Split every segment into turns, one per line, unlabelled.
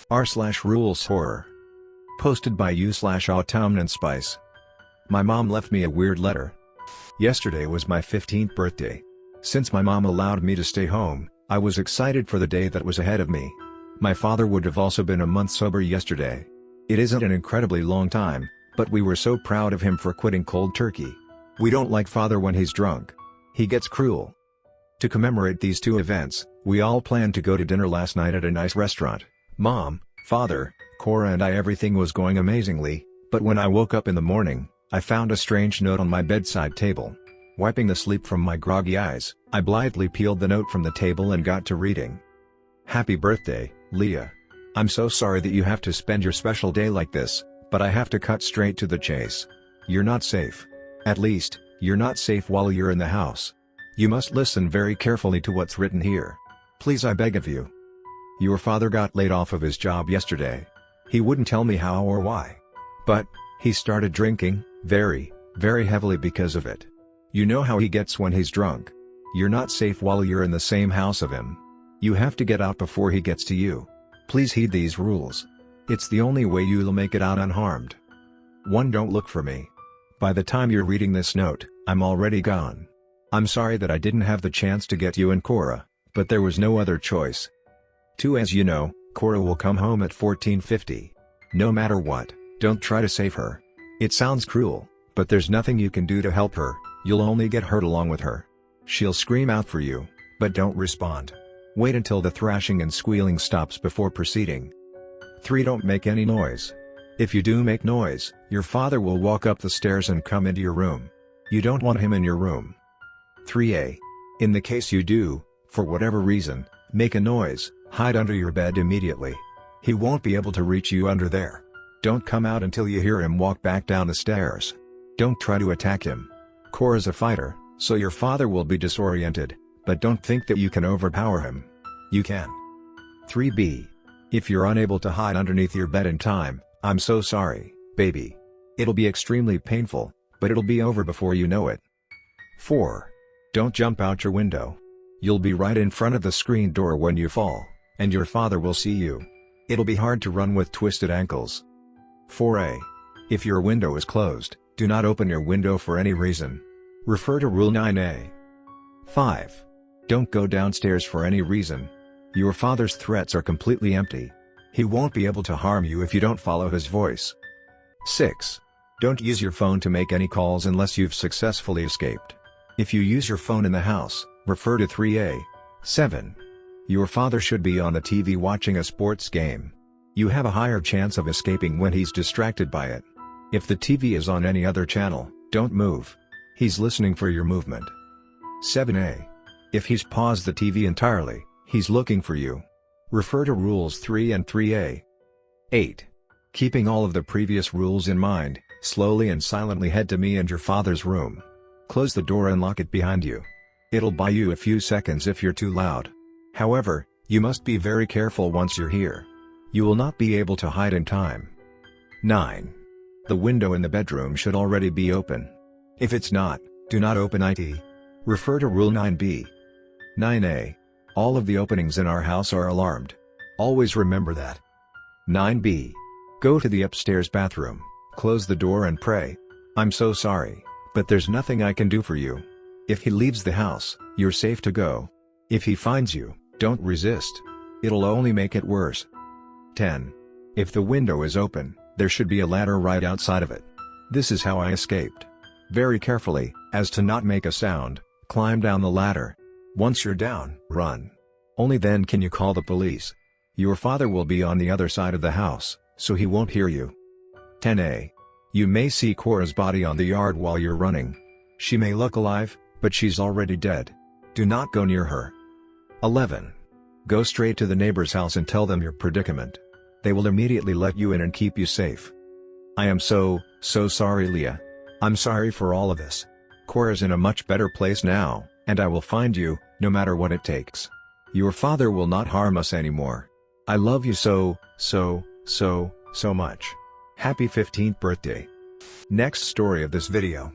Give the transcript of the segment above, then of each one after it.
r/rules horror. Posted by you/autumnandspice. My mom left me a weird letter. Yesterday was my 15th birthday. Since my mom allowed me to stay home, I was excited for the day that was ahead of me. My father would have also been a month sober yesterday. It isn't an incredibly long time, but we were so proud of him for quitting cold turkey. We don't like father when he's drunk. He gets cruel. To commemorate these two events, we all planned to go to dinner last night at a nice restaurant. Mom, father, Cora and everything was going amazingly, but when I woke up in the morning, I found a strange note on my bedside table. Wiping the sleep from my groggy eyes, I blithely peeled the note from the table and got to reading. Happy birthday, Leah. I'm so sorry that you have to spend your special day like this, but I have to cut straight to the chase. You're not safe. At least, you're not safe while you're in the house. You must listen very carefully to what's written here. Please, I beg of you. Your father got laid off of his job yesterday. He wouldn't tell me how or why. But, he started drinking, very, very heavily because of it. You know how he gets when he's drunk. You're not safe while you're in the same house of him. You have to get out before he gets to you. Please heed these rules. It's the only way you'll make it out unharmed. 1. Don't look for me. By the time you're reading this note, I'm already gone. I'm sorry that I didn't have the chance to get you and Cora, but there was no other choice. 2. As you know, Cora will come home at 14:50. No matter what, don't try to save her. It sounds cruel, but there's nothing you can do to help her, you'll only get hurt along with her. She'll scream out for you, but don't respond. Wait until the thrashing and squealing stops before proceeding. 3. Don't make any noise. If you do make noise, your father will walk up the stairs and come into your room. You don't want him in your room. 3a. In the case you do, for whatever reason, make a noise, hide under your bed immediately. He won't be able to reach you under there. Don't come out until you hear him walk back down the stairs. Don't try to attack him. Cora's a fighter, so your father will be disoriented, but don't think that you can overpower him. You can. 3b. If you're unable to hide underneath your bed in time, I'm so sorry, baby. It'll be extremely painful, but it'll be over before you know it. 4. Don't jump out your window. You'll be right in front of the screen door when you fall, and your father will see you. It'll be hard to run with twisted ankles. 4a. If your window is closed, do not open your window for any reason. Refer to Rule 9a. 5. Don't go downstairs for any reason. Your father's threats are completely empty. He won't be able to harm you if you don't follow his voice. 6. Don't use your phone to make any calls unless you've successfully escaped. If you use your phone in the house, refer to 3a. 7. Your father should be on the TV watching a sports game. You have a higher chance of escaping when he's distracted by it. If the TV is on any other channel, don't move. He's listening for your movement. 7a. If he's paused the TV entirely, he's looking for you. Refer to Rules 3 and 3a. 8. Keeping all of the previous rules in mind, slowly and silently head to me and your father's room. Close the door and lock it behind you. It'll buy you a few seconds if you're too loud. However, you must be very careful once you're here. You will not be able to hide in time. 9. The window in the bedroom should already be open. If it's not, do not open it. Refer to Rule 9b. 9a. All of the openings in our house are alarmed. Always remember that. 9b. Go to the upstairs bathroom, close the door and pray. I'm so sorry, but there's nothing I can do for you. If he leaves the house, you're safe to go. If he finds you, don't resist. It'll only make it worse. 10. If the window is open, there should be a ladder right outside of it. This is how I escaped. Very carefully, as to not make a sound, climb down the ladder. Once you're down, run. Only then can you call the police. Your father will be on the other side of the house, so he won't hear you. 10a. You may see Cora's body on the yard while you're running. She may look alive, but she's already dead. Do not go near her. 11. Go straight to the neighbor's house and tell them your predicament. They will immediately let you in and keep you safe. I am so sorry, Leah. I'm sorry for all of this. Cora's in a much better place now, and I will find you, no matter what it takes. Your father will not harm us anymore. I love you so much. Happy 15th birthday. Next story of this video.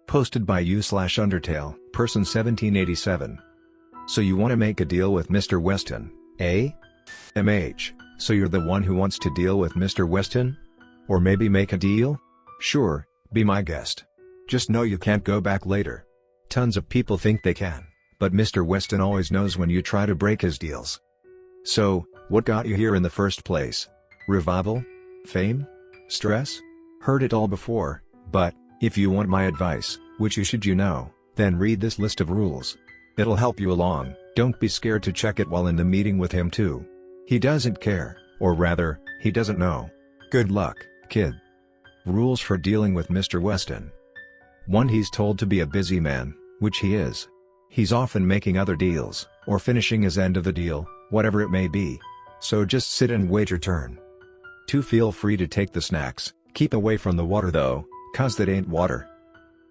Posted by you/Undertale, person 1787. So you want to make a deal with Mr. Weston, eh? MH, so you're the one who wants to deal with Mr. Weston? Or maybe make a deal? Sure, be my guest. Just know you can't go back later. Tons of people think they can, but Mr. Weston always knows when you try to break his deals. So, what got you here in the first place? Revival? Fame? Stress? Heard it all before, but, if you want my advice, which you should know, then read this list of rules. It'll help you along. Don't be scared to check it while in the meeting with him too. He doesn't care, or rather, he doesn't know. Good luck, kid. Rules for dealing with Mr. Weston. 1. He's told to be a busy man, which he is. He's often making other deals, or finishing his end of the deal, whatever it may be. So just sit and wait your turn. 2. Feel free to take the snacks, keep away from the water though, 'cause that ain't water.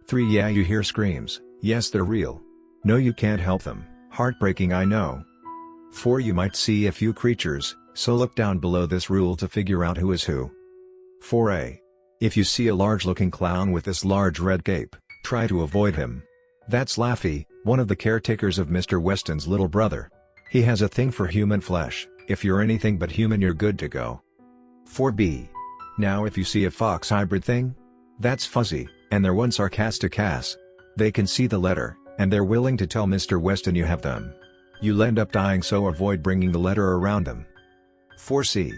3. Yeah, you hear screams, yes they're real. No, you can't help them, heartbreaking I know. 4. You might see a few creatures, so look down below this rule to figure out who is who. 4a. If you see a large-looking clown with this large red cape, try to avoid him. That's Laffy, one of the caretakers of Mr. Weston's little brother. He has a thing for human flesh. If you're anything but human, you're good to go. 4b. Now if you see a fox hybrid thing, that's Fuzzy, and they're one sarcastic ass. They can see the letter, and they're willing to tell Mr. Weston you have them. You'll end up dying, so avoid bringing the letter around them. 4c.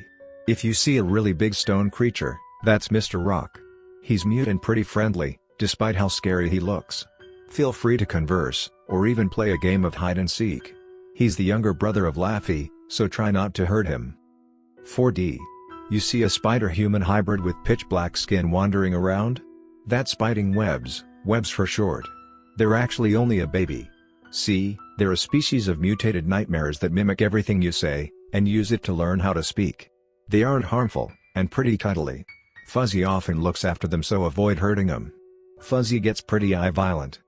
If you see a really big stone creature, that's Mr. Rock. He's mute and pretty friendly, despite how scary he looks. Feel free to converse, or even play a game of hide and seek. He's the younger brother of Laffy, so try not to hurt him. 4d. You see a spider-human hybrid with pitch black skin wandering around? That's spiting webs for short. They're actually only a baby. See, they're a species of mutated nightmares that mimic everything you say, and use it to learn how to speak. They aren't harmful, and pretty cuddly. Fuzzy often looks after them, so avoid hurting them. Fuzzy gets pretty violent.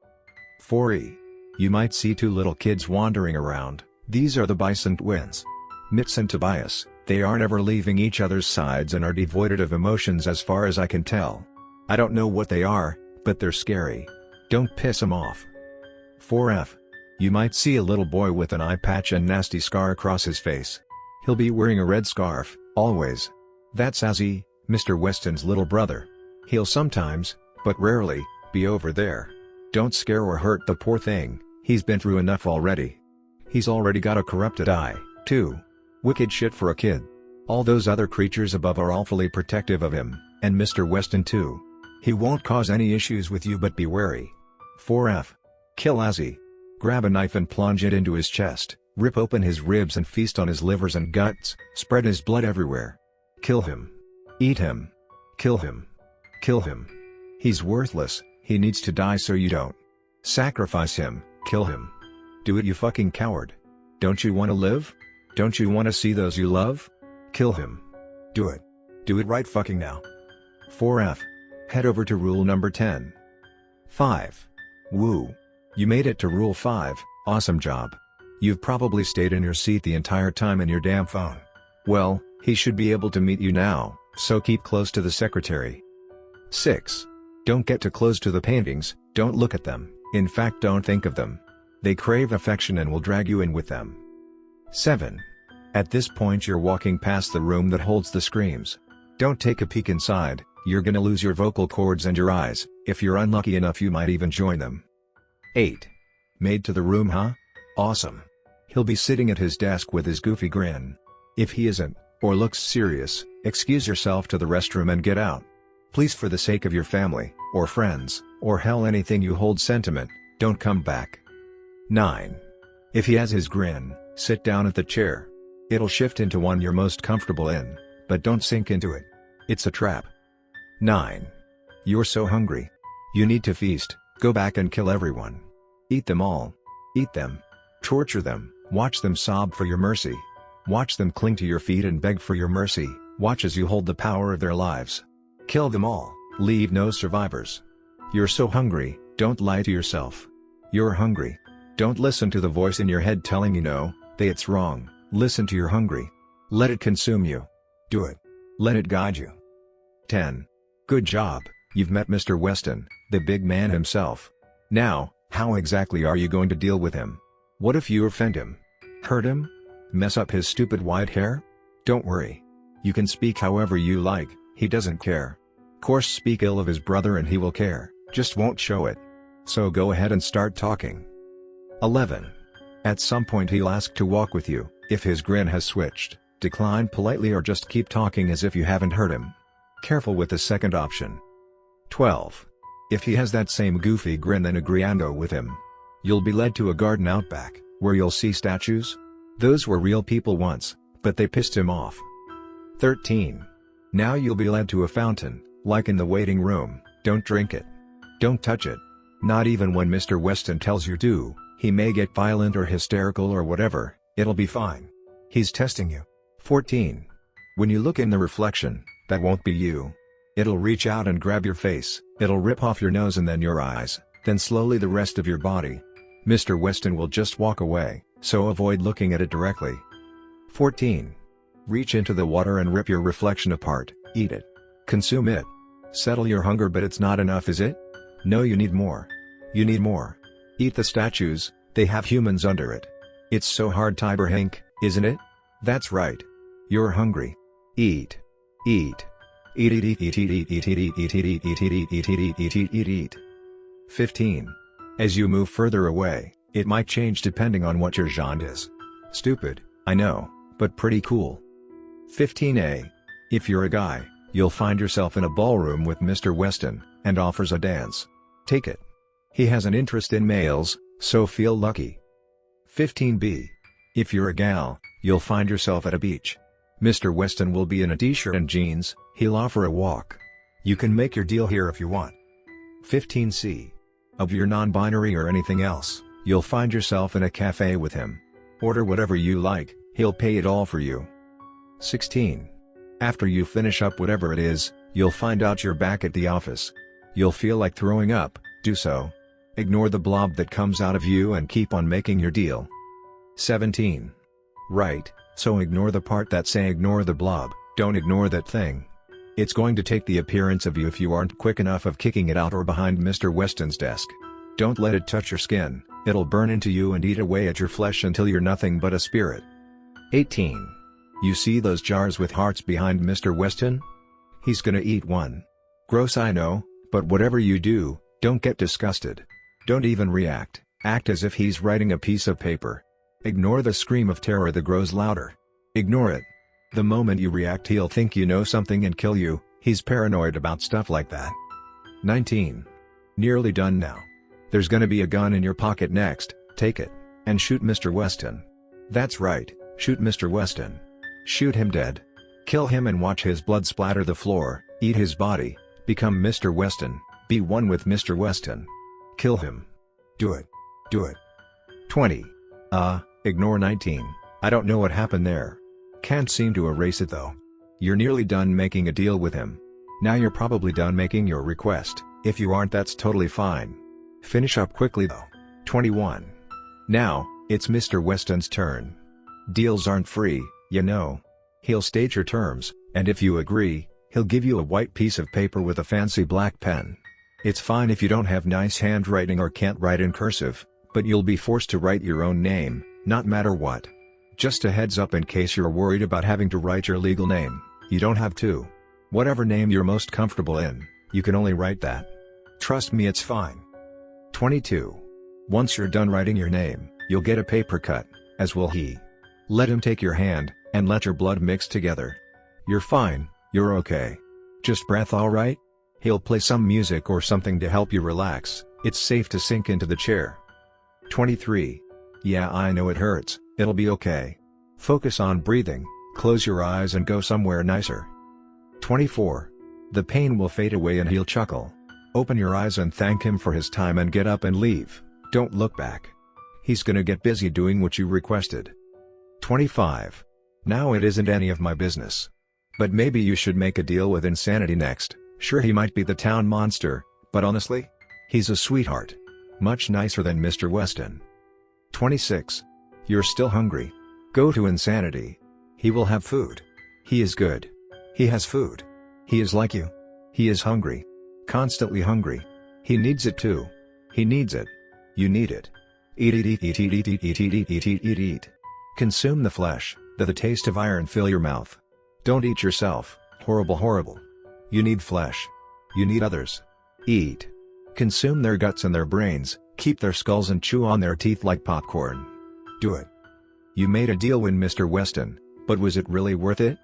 4e. You might see 2 little kids wandering around. These are the Bison twins. Mitz and Tobias. They aren't ever leaving each other's sides and are devoid of emotions as far as I can tell. I don't know what they are, but they're scary. Don't piss them off. 4f. You might see a little boy with an eye patch and nasty scar across his face. He'll be wearing a red scarf, always. That's Azzy, Mr. Weston's little brother. He'll sometimes, but rarely, be over there. Don't scare or hurt the poor thing, he's been through enough already. He's already got a corrupted eye, too. Wicked shit for a kid. All those other creatures above are awfully protective of him, and Mr. Weston too. He won't cause any issues with you, but be wary. 4f. Kill Azzy. Grab a knife and plunge it into his chest, rip open his ribs and feast on his livers and guts, spread his blood everywhere. Kill him. Eat him. Kill him. Kill him. He's worthless, he needs to die, so you don't. Sacrifice him, kill him. Do it, you fucking coward. Don't you want to live? Don't you want to see those you love? Kill him. Do it. Do it right fucking now. 4f. Head over to rule number 10. 5. Woo. You made it to rule 5, awesome job. You've probably stayed in your seat the entire time in your damn phone. Well, he should be able to meet you now, so keep close to the secretary. 6. Don't get too close to the paintings, don't look at them, in fact don't think of them. They crave affection and will drag you in with them. 7. At this point you're walking past the room that holds the screams. Don't take a peek inside, you're gonna lose your vocal cords and your eyes. If you're unlucky enough you might even join them. 8. Made to the room, huh? Awesome. He'll be sitting at his desk with his goofy grin. If he isn't, or looks serious, excuse yourself to the restroom and get out. Please, for the sake of your family, or friends, or hell anything you hold sentiment, don't come back. 9. If he has his grin, sit down at the chair. It'll shift into one you're most comfortable in, but don't sink into it. It's a trap. 9. You're so hungry. You need to feast, go back and kill everyone. Eat them all. Eat them. Torture them, watch them sob for your mercy. Watch them cling to your feet and beg for your mercy, watch as you hold the power of their lives. Kill them all, leave no survivors. You're so hungry, don't lie to yourself. You're hungry. Don't listen to the voice in your head telling you no, it's wrong. Listen to your hungry. Let it consume you. Do it. Let it guide you. 10. Good job, you've met Mr. Weston, the big man himself. Now, how exactly are you going to deal with him? What if you offend him? Hurt him? Mess up his stupid white hair? Don't worry. You can speak however you like, he doesn't care. Course speak ill of his brother and he will care, just won't show it. So go ahead and start talking. 11. At some point he'll ask to walk with you. If his grin has switched, decline politely or just keep talking as if you haven't heard him. Careful with the second option. 12. If he has that same goofy grin, then agreeando with him. You'll be led to a garden out back, where you'll see statues. Those were real people once, but they pissed him off. 13. Now you'll be led to a fountain, like in the waiting room. Don't drink it. Don't touch it. Not even when Mr. Weston tells you to. He may get violent or hysterical or whatever, it'll be fine. He's testing you. 14. When you look in the reflection, that won't be you. It'll reach out and grab your face, it'll rip off your nose and then your eyes, then slowly the rest of your body. Mr. Weston will just walk away, so avoid looking at it directly. 14. Reach into the water and rip your reflection apart, eat it. Consume it. Settle your hunger, but it's not enough, is it? No, you need more. You need more. Eat the statues, they have humans under it. It's so hard, Tiber Hank, isn't it? That's right. You're hungry. Eat. Eat. Eat eat eat eat eat eat eat eat eat eat eat eat eat eat eat eat eat eat. 15. As you move further away, it might change depending on what your genre is. Stupid, I know, but pretty cool. 15a. If you're a guy, you'll find yourself in a ballroom with Mr. Weston, and offers a dance. Take it. He has an interest in males, so feel lucky. 15b. If you're a gal, you'll find yourself at a beach. Mr. Weston will be in a t-shirt and jeans, he'll offer a walk. You can make your deal here if you want. 15c. Of your non-binary or anything else, you'll find yourself in a cafe with him. Order whatever you like, he'll pay it all for you. 16. After you finish up whatever it is, you'll find out you're back at the office. You'll feel like throwing up, do so. Ignore the blob that comes out of you and keep on making your deal. 17. Right, so ignore the part that say ignore the blob, don't ignore that thing. It's going to take the appearance of you if you aren't quick enough of kicking it out or behind Mr. Weston's desk. Don't let it touch your skin, it'll burn into you and eat away at your flesh until you're nothing but a spirit. 18. You see those jars with hearts behind Mr. Weston? He's gonna eat one. Gross, I know, but whatever you do, don't get disgusted. Don't even react, act as if he's writing a piece of paper. Ignore the scream of terror that grows louder. Ignore it. The moment you react, he'll think you know something and kill you, he's paranoid about stuff like that. 19. Nearly done now. There's gonna be a gun in your pocket next, take it, and shoot Mr. Weston. That's right, shoot Mr. Weston. Shoot him dead. Kill him and watch his blood splatter the floor, eat his body, become Mr. Weston, be one with Mr. Weston. Kill him. Do it. Do it. 20. Ignore 19, I don't know what happened there. Can't seem to erase it though. You're nearly done making a deal with him. Now you're probably done making your request, if you aren't that's totally fine. Finish up quickly though. 21. Now, it's Mr. Weston's turn. Deals aren't free, you know. He'll state your terms, and if you agree, he'll give you a white piece of paper with a fancy black pen. It's fine if you don't have nice handwriting or can't write in cursive, but you'll be forced to write your own name, not matter what. Just a heads up in case you're worried about having to write your legal name, you don't have to. Whatever name you're most comfortable in, you can only write that. Trust me, it's fine. 22. Once you're done writing your name, you'll get a paper cut, as will he. Let him take your hand, and let your blood mix together. You're fine, you're okay. Just breath, alright? He'll play some music or something to help you relax, it's safe to sink into the chair. 23. Yeah, I know it hurts, it'll be okay. Focus on breathing, close your eyes and go somewhere nicer. 24. The pain will fade away and he'll chuckle. Open your eyes and thank him for his time and get up and leave, don't look back. He's gonna get busy doing what you requested. 25. Now it isn't any of my business. But maybe you should make a deal with Insanity next. Sure, he might be the town monster, but honestly, he's a sweetheart. Much nicer than Mr. Weston. 26. You're still hungry? Go to Insanity. He will have food. He is good. He has food. He is like you. He is hungry. Constantly hungry. He needs it too. He needs it. You need it. Eat eat eat eat eat eat eat eat eat eat eat eat eat eat. Consume the flesh, that the taste of iron fill your mouth. Don't eat yourself, horrible. You need flesh. You need others. Eat. Consume their guts and their brains, keep their skulls and chew on their teeth like popcorn. Do it. You made a deal with Mr. Weston, but was it really worth it?